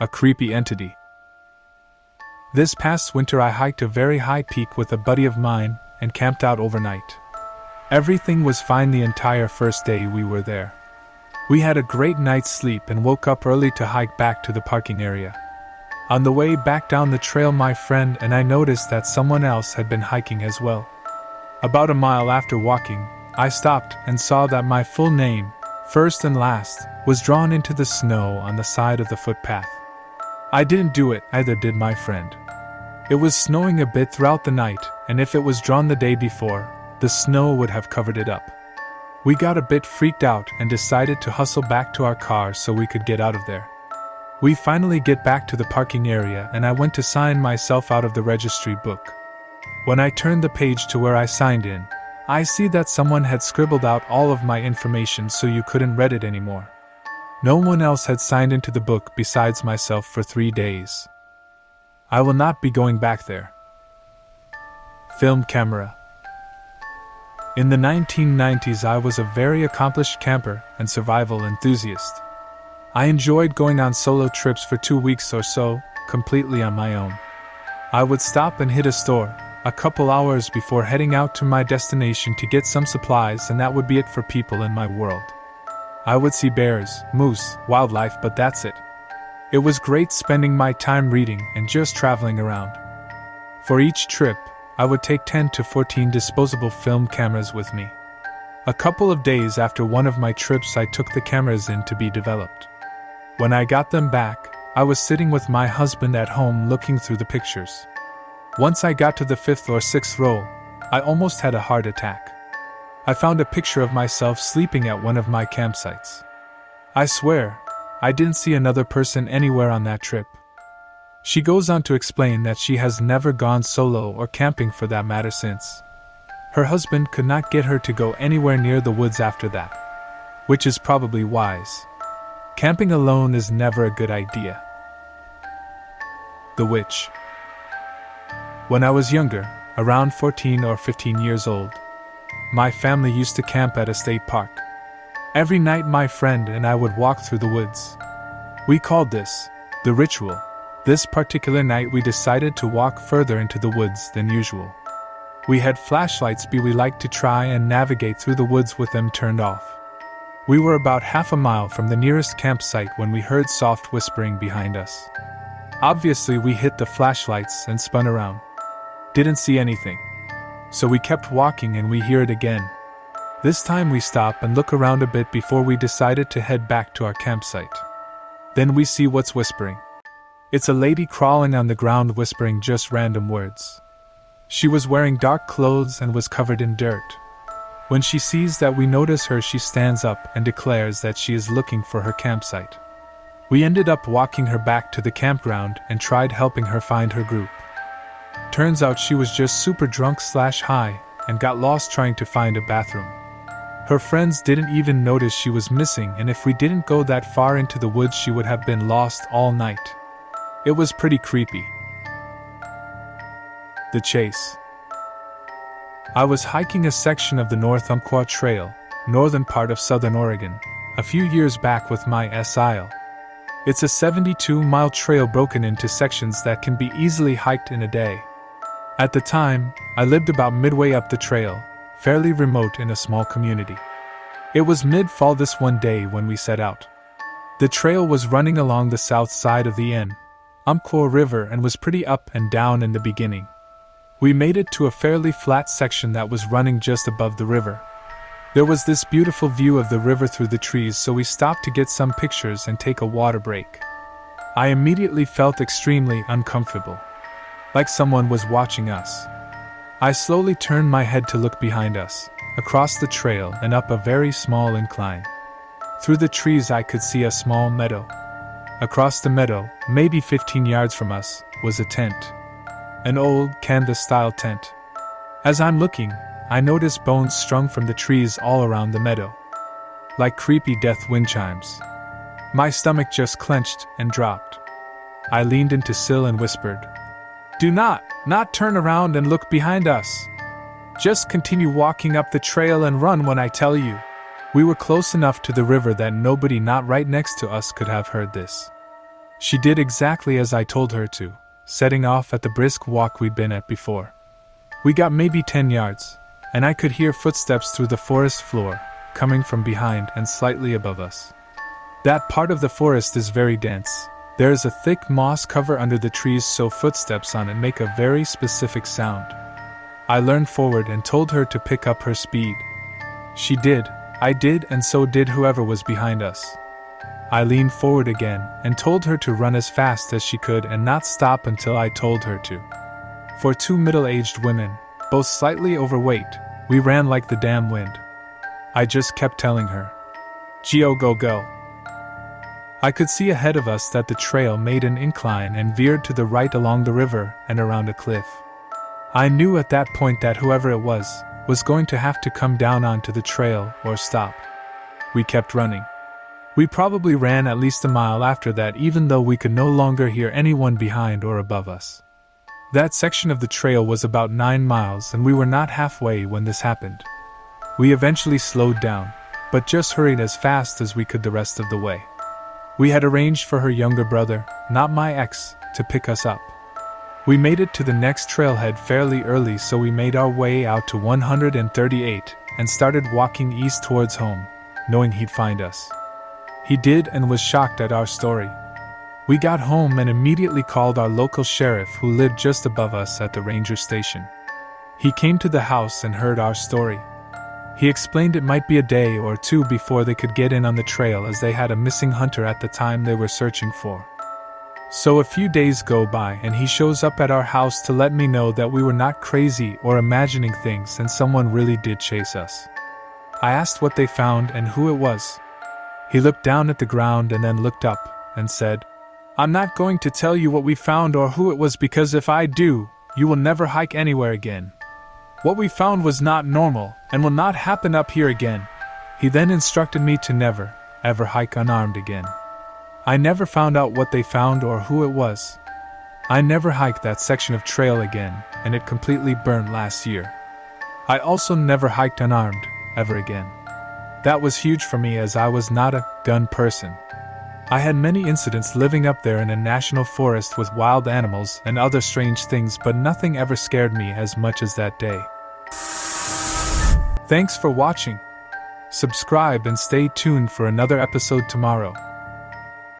a creepy entity. This past winter I hiked a very high peak with a buddy of mine and camped out overnight. Everything was fine the entire first day we were there. We had a great night's sleep and woke up early to hike back to the parking area. On the way back down the trail, my friend and I noticed that someone else had been hiking as well. About a mile after walking, I stopped and saw that my full name, first and last, was drawn into the snow on the side of the footpath. I didn't do it, either did my friend. It was snowing a bit throughout the night, and if it was drawn the day before, the snow would have covered it up. We got a bit freaked out and decided to hustle back to our car so we could get out of there. We finally get back to the parking area and I went to sign myself out of the registry book. When I turned the page to where I signed in, I see that someone had scribbled out all of my information so you couldn't read it anymore. No one else had signed into the book besides myself for 3 days. I will not be going back there. Film camera. In the 1990s I was a very accomplished camper and survival enthusiast. I enjoyed going on solo trips for 2 weeks or so, completely on my own. I would stop and hit a store, a couple hours before heading out to my destination to get some supplies, and that would be it for people in my world. I would see bears, moose, wildlife, but that's it. It was great spending my time reading and just traveling around. For each trip, I would take 10 to 14 disposable film cameras with me. A couple of days after one of my trips I took the cameras in to be developed. When I got them back, I was sitting with my husband at home looking through the pictures. Once I got to the 5th or 6th roll, I almost had a heart attack. I found a picture of myself sleeping at one of my campsites. I swear, I didn't see another person anywhere on that trip. She goes on to explain that she has never gone solo or camping for that matter since. Her husband could not get her to go anywhere near the woods after that. Which is probably wise. Camping alone is never a good idea. The Witch. When I was younger, around 14 or 15 years old, my family used to camp at a state park. Every night my friend and I would walk through the woods. We called this the ritual. This particular night we decided to walk further into the woods than usual. We had flashlights we liked to try and navigate through the woods with them turned off. We were about half a mile from the nearest campsite when we heard soft whispering behind us. Obviously we hit the flashlights and spun around. Didn't see anything. So we kept walking and we hear it again. This time we stop and look around a bit before we decided to head back to our campsite. Then we see what's whispering. It's a lady crawling on the ground whispering just random words. She was wearing dark clothes and was covered in dirt. When she sees that we notice her, she stands up and declares that she is looking for her campsite. We ended up walking her back to the campground and tried helping her find her group. Turns out she was just super drunk/high and got lost trying to find a bathroom. Her friends didn't even notice she was missing, and if we didn't go that far into the woods she would have been lost all night. It was pretty creepy. The Chase. I was hiking a section of the North Umpqua Trail, northern part of southern Oregon, a few years back with my SIL. It's a 72-mile trail broken into sections that can be easily hiked in a day. At the time, I lived about midway up the trail, fairly remote in a small community. It was mid-fall this one day when we set out. The trail was running along the south side of the Umpqua River and was pretty up and down in the beginning. We made it to a fairly flat section that was running just above the river. There was this beautiful view of the river through the trees, so we stopped to get some pictures and take a water break. I immediately felt extremely uncomfortable, like someone was watching us. I slowly turned my head to look behind us, across the trail and up a very small incline. Through the trees I could see a small meadow. Across the meadow, maybe 15 yards from us, was a tent. An old, canvas-style tent. As I'm looking, I notice bones strung from the trees all around the meadow. Like creepy death wind chimes. My stomach just clenched and dropped. I leaned into Sill and whispered, "Do not turn around and look behind us. Just continue walking up the trail and run when I tell you." We were close enough to the river that nobody not right next to us could have heard this. She did exactly as I told her to, setting off at the brisk walk we'd been at before. We got maybe 10 yards, and I could hear footsteps through the forest floor, coming from behind and slightly above us. That part of the forest is very dense. There is a thick moss cover under the trees, so footsteps on it make a very specific sound. I leaned forward and told her to pick up her speed. She did, I did, and so did whoever was behind us. I leaned forward again and told her to run as fast as she could and not stop until I told her to. For two middle-aged women, both slightly overweight, we ran like the damn wind. I just kept telling her, "Geo, go, go." I could see ahead of us that the trail made an incline and veered to the right along the river and around a cliff. I knew at that point that whoever it was going to have to come down onto the trail or stop. We kept running. We probably ran at least a mile after that, even though we could no longer hear anyone behind or above us. That section of the trail was about 9 miles, and we were not halfway when this happened. We eventually slowed down, but just hurried as fast as we could the rest of the way. We had arranged for her younger brother, not my ex, to pick us up. We made it to the next trailhead fairly early, so we made our way out to 138 and started walking east towards home, knowing he'd find us. He did, and was shocked at our story. We got home and immediately called our local sheriff, who lived just above us at the ranger station. He came to the house and heard our story. He explained it might be a day or two before they could get in on the trail, as they had a missing hunter at the time they were searching for. So a few days go by and he shows up at our house to let me know that we were not crazy or imagining things and someone really did chase us. I asked what they found and who it was. He looked down at the ground and then looked up and said, "I'm not going to tell you what we found or who it was, because if I do, you will never hike anywhere again. What we found was not normal and will not happen up here again." He then instructed me to never, ever hike unarmed again. I never found out what they found or who it was. I never hiked that section of trail again, and it completely burned last year. I also never hiked unarmed, ever again. That was huge for me, as I was not a gun person. I had many incidents living up there in a national forest with wild animals and other strange things, but nothing ever scared me as much as that day. Thanks for watching. Subscribe and stay tuned for another episode tomorrow.